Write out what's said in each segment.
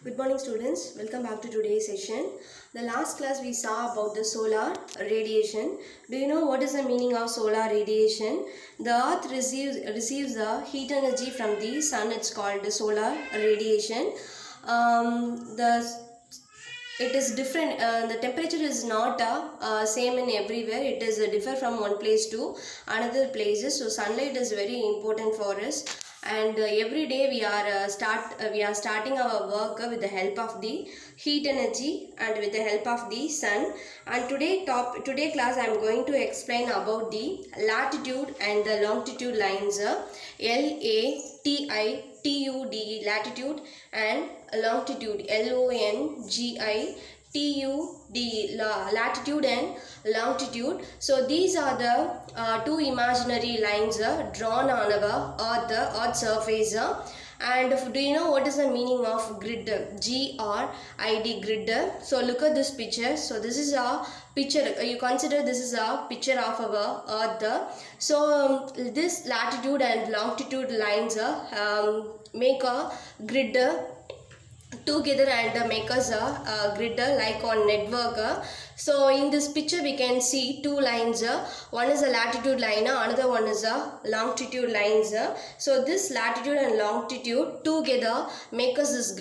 Good morning students, welcome back to today's session. The last class we saw about the solar radiation. Do you know what is the meaning of solar radiation? The earth receives the heat energy from the sun. It's called the solar radiation. It is different. The temperature is not same in everywhere. It is differ from one place to another places. So sunlight is very important for us, and every day we are starting our work with the help of the heat energy and with the help of the sun. And today class I am going to explain about the latitude and the longitude lines. LATITUD, latitude, and longitude, LONGITUD, latitude and longitude. So these are the two imaginary lines drawn on our earth surface. And do you know what is the meaning of grid? GRID, grid. So look at this picture. So this is a picture. You consider this is a picture of our earth. So this latitude and longitude lines make a grid together and make us a grid like on network. So in this picture we can see two lines. One is a latitude line, another one is a longitude lines. So this latitude and longitude together make us this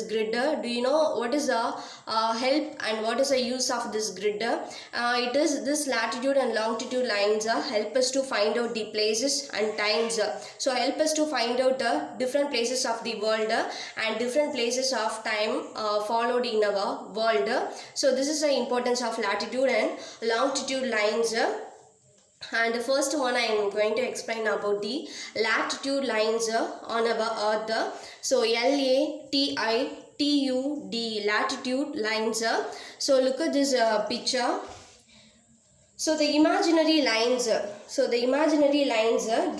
grid. Do you know what is the help and what is the use of this grid? It is this latitude and longitude lines help us to find out the places and times. So help us to find out different places of the world and different places of time followed in our world. So this is the importance of latitude and longitude lines. And the first one I am going to explain about the latitude lines on our earth. So LATITUD, latitude lines. So look at this picture. So the imaginary lines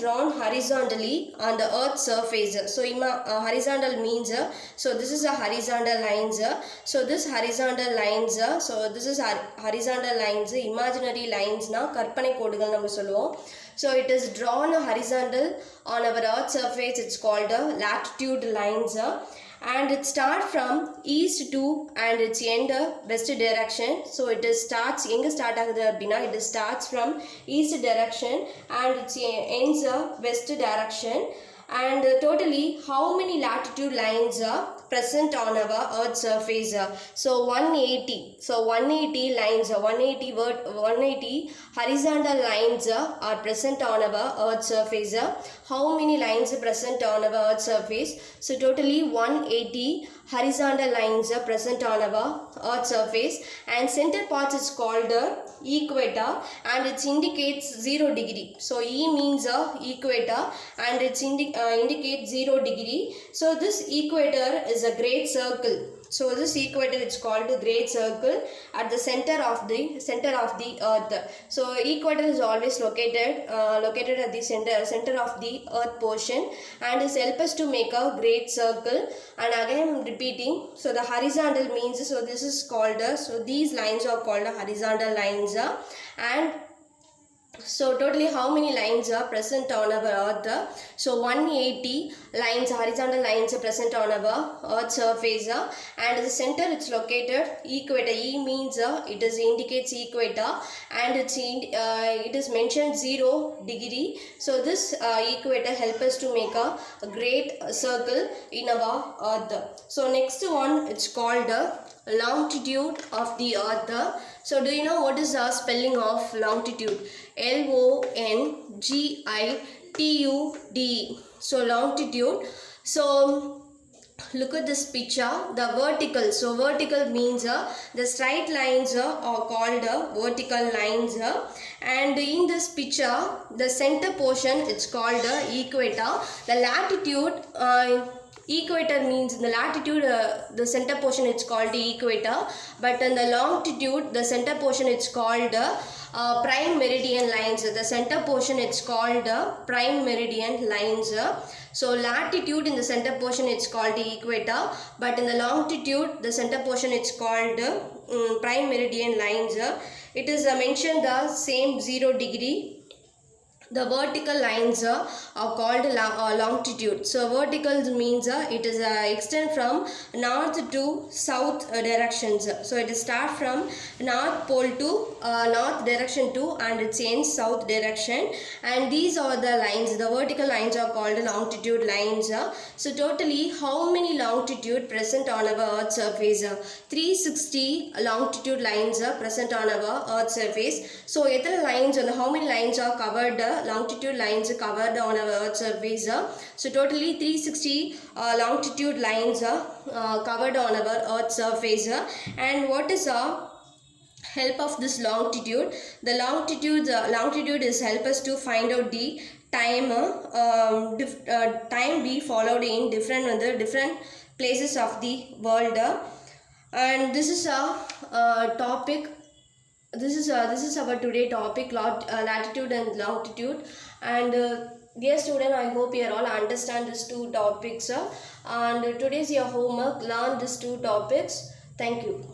drawn horizontally on the earth's surface. So horizontal means so this is a horizontal lines. So this horizontal lines, imaginary lines na karpanai kodugal நம்ம சொல்லுவோம். So it is drawn horizontal on our earth's surface. It's called latitude lines. And it starts from east to and its end west direction. So it starts it starts from east direction and it ends west direction. And totally how many latitude lines are present on our earth's surface? So 180. So 180 lines, 180 horizontal lines are present on our earth's surface. How many lines are present on our earth's surface? So totally 180 horizontal lines are present on our earth's surface, and center part is called equator and it indicates 0 degree. So E means equator and it indicates 0 degree. So this equator is a great circle. So this equator is called a great circle at the center of the earth. So equator is always located at the center of the earth portion and is help us to make a great circle. And again repeating, so the horizontal means, so this is called so these lines are called horizontal lines. And so totally how many lines are present on our earth? So 180 lines, horizontal lines are present on our earth surface, and the center it's located equator. E means it indicates equator and it is mentioned 0 degree. So this equator help us to make a great circle in our earth. So next one, it's called longitude of the earth. So do you know what is the spelling of longitude? LONGITUD. So longitude. So look at this picture. The vertical. So vertical means the straight lines are called vertical lines. And in this picture, the center portion it's called equator. The latitude. Equator means in the latitude the center portion it's called equator, but in the longitude the center portion it's called prime meridian lines. The center portion it's called prime meridian lines. So latitude in the center portion it's called equator, but in the longitude the center portion it's called prime meridian lines. It is mentioned the same 0 degree The vertical lines are called longitude. So vertical means it is extend from north to south directions. So it start from north pole to north direction to, and it ends south direction. And these are the lines. The vertical lines are called longitude lines. So totally how many longitude present on our Earth surface? 360 longitude lines are present on our Earth surface. So lines and how many lines are covered? Longitude lines covered on our Earth surface. So totally 360 longitude lines are covered on our Earth surface. And what is help of this longitude? The longitude is help us to find out the time time we followed in different places of the world. And this is a topic. This is our today topic, latitude and longitude. And dear student, I hope you all understand these two topics. And today's your homework, learn these two topics. Thank you.